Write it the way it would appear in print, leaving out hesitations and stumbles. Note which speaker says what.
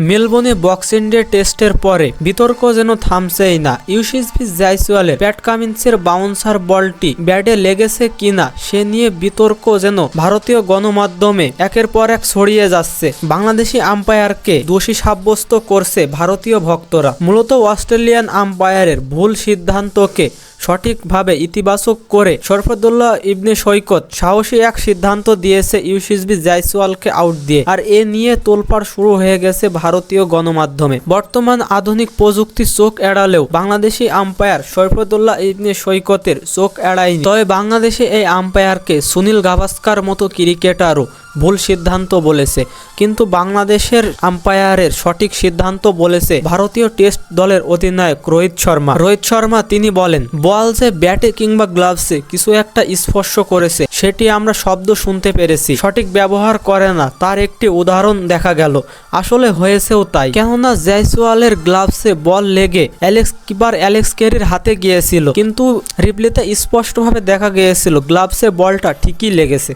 Speaker 1: মেলবোর্নে boxing day টেস্টের পরে বিতর্ক যেন থামছেই না। ইউসুফজি জাইসওয়ালের প্যাট কামিন্সের বাউন্সার বলটি ব্যাটে লেগেছে কিনা সে নিয়ে বিতর্ক যেন ভারতীয় গণমাধ্যমে একের পর এক ছড়িয়ে যাচ্ছে। বাংলাদেশি আম্পায়ারকে দোষী সাব্যস্ত করছে ভারতীয় ভক্তরা। মূলত অস্ট্রেলিয়ান আম্পায়ারের ভুল সিদ্ধান্তকে সঠিকভাবে ইতিবাচক করে শরফুদ্দৌল্লা ইবনে সৈকত সাহসী এক সিদ্ধান্ত দিয়েছে ইউসুফজি জাইসওয়ালকে আউট দিয়ে। আর এ নিয়ে তোলপাড় শুরু হয়ে গেছে ভারতীয় গণমাধ্যমে। বর্তমান আধুনিক প্রযুক্তি চোখ এড়ালেও বাংলাদেশি আম্পায়ার শরফুদ্দৌল্লা ইবনে সৈকতের চোখ এড়ায়নি। তবে বাংলাদেশে এই আম্পায়ারকে সুনীল গাভাস্কার মতো ক্রিকেটারও ভুল সিদ্ধান্ত বলেছে, কিন্তু বাংলাদেশের আম্পায়ারের সঠিক সিদ্ধান্ত বলেছে ভারতীয় টেস্ট দলের অধিনায়ক রোহিত শর্মা। তিনি বলেন, বল যে ব্যাটে কিংবা গ্লাভসে কিছু একটা স্পর্শ করেছে সেটি আমরা শব্দ শুনতে পেরেছি, সঠিক ব্যবহার করে না তার একটি উদাহরণ দেখা গেল। আসলে হয়েছেও তাই, কেননা জাইসওয়ালের গ্লাভসে বল লেগে অ্যালেক্স ক্যারির হাতে গিয়েছিল, কিন্তু রিপ্লেতে স্পষ্টভাবে দেখা গিয়েছিল গ্লাভসে বলটা ঠিকই লেগেছে।